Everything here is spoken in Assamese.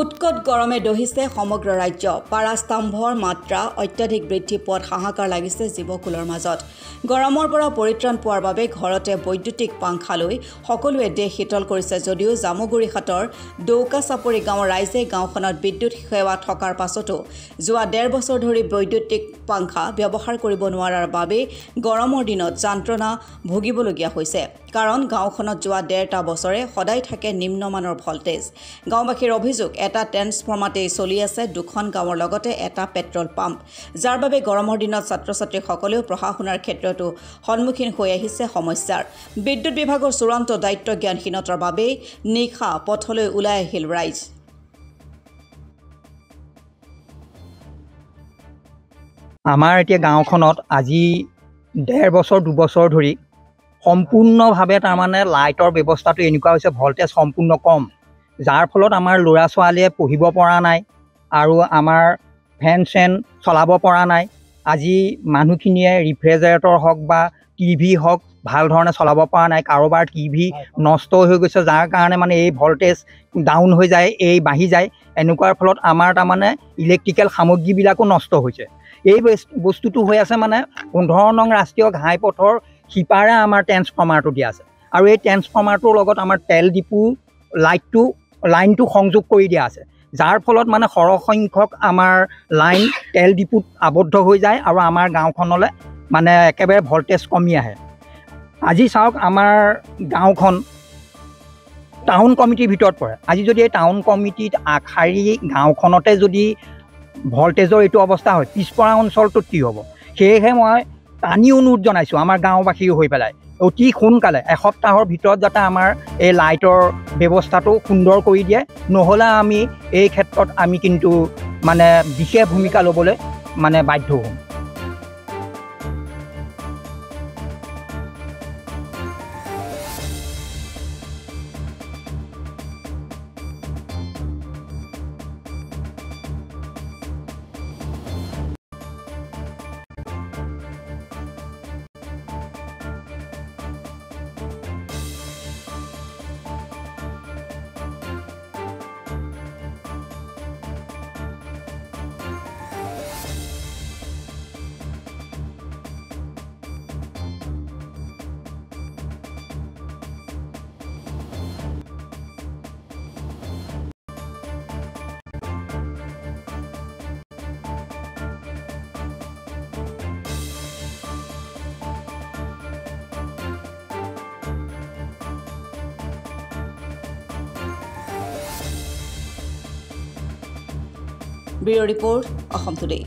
উৎকট গৰমে দহিছে সমগ্ৰ ৰাজ্য। পাৰাস্তম্ভৰ মাত্ৰা অত্যাধিক বৃদ্ধি পোৱাত হাহাকাৰ লাগিছে জীৱকুলৰ মাজত। গৰমৰ পৰা পৰিত্ৰাণ পোৱাৰ বাবে ঘৰতে বৈদ্যুতিক পাংখা লৈ সকলোৱে দেহ শীতল কৰিছে যদিও জামুগুৰিহাটৰ দৌকাচাপৰি গাঁৱৰ ৰাইজে গাঁওখনত বিদ্যুৎ সেৱা থকাৰ পাছতো যোৱা ১.৫ বছৰ ধৰি বৈদ্যুতিক পাংখা ব্যৱহাৰ কৰিব নোৱাৰাৰ বাবে গৰমৰ দিনত যন্ত্ৰণা ভুগিবলগীয়া হৈছে। কাৰণ গাঁওখনত যোৱা ১.৫ বছৰে সদায় থাকে নিম্নমানৰ ভল্টেজ। গাঁওবাসীৰ অভিযোগ এটা ট্ৰেন্সফৰ্মাতেই চলি আছে ২খন গাঁৱৰ লগতে এটা পেট্ৰল পাম্প, যাৰ বাবে গৰমৰ দিনত ছাত্ৰ-ছাত্ৰীসকলেও পঢ়া শুনাৰ ক্ষেত্ৰতো সন্মুখীন হৈ আহিছে সমস্যাৰ। বিদ্যুৎ বিভাগৰ চূড়ান্ত দায়িত্ব জ্ঞানহীনতাৰ বাবেই নিশা পথলৈ ওলাই আহিল ৰাইজ। আমাৰ এতিয়া গাঁওখনত আজি ১.৫ বছৰ ২ বছৰ ধৰি সম্পূৰ্ণভাৱে তাৰমানে লাইটৰ ব্যৱস্থাটো এনেকুৱা হৈছে, ভল্টেজ সম্পূৰ্ণ কম, যাৰ ফলত আমাৰ ল'ৰা ছোৱালীয়ে পঢ়িব পৰা নাই আৰু আমাৰ ফেন চেন চলাব পৰা নাই। আজি মানুহখিনিয়ে ৰিফ্ৰিজাৰেটৰ হওক বা টিভি হওক ভাল ধৰণে চলাব পৰা নাই। কাৰোবাৰ টিভি নষ্ট হৈ গৈছে, যাৰ কাৰণে মানে এই ভল্টেজ ডাউন হৈ যায়, এই বাঢ়ি যায়। এনেকুৱাৰ ফলত আমাৰ তাৰমানে ইলেক্ট্ৰিকেল সামগ্ৰীবিলাকো নষ্ট হৈছে। এই বস্তুটো হৈ আছে মানে ১৫ নং ৰাষ্ট্ৰীয় ঘাইপথৰ সিপাৰে আমাৰ ট্ৰেন্সফৰ্মাৰটো দিয়া আছে, আৰু এই ট্ৰেন্সফৰ্মাৰটোৰ লগত আমাৰ তেল ডিপু লাইনটো সংযোগ কৰি দিয়া আছে, যাৰ ফলত মানে সৰহসংখ্যক আমাৰ লাইন তেল ডিপুত আবদ্ধ হৈ যায় আৰু আমাৰ গাঁওখনলৈ মানে একেবাৰে ভল্টেজ কমি আহে। আজি চাওক, আমাৰ গাঁওখন টাউন কমিটিৰ ভিতৰত পৰে। আজি যদি এই টাউন কমিটিত আগশাৰী গাঁওখনতে যদি ভল্টেজৰ এইটো অৱস্থা হয়, পিছপৰা অঞ্চলটোত কি হ'ব? সেয়েহে মই টানি অনুৰোধ জনাইছোঁ আমাৰ গাঁওবাসী হৈ পেলাই, অতি সোনকালে এসপ্তাহৰ ভিতৰত যাতে আমাৰ এই লাইটৰ ব্যৱস্থাটো সুন্দৰ কৰি দিয়ে, নহ'লে আমি এই ক্ষেত্ৰত আমি কিন্তু মানে বিশেষ ভূমিকা ল'বলৈ মানে বাধ্য হ'ম। Bureau' report, Assam today.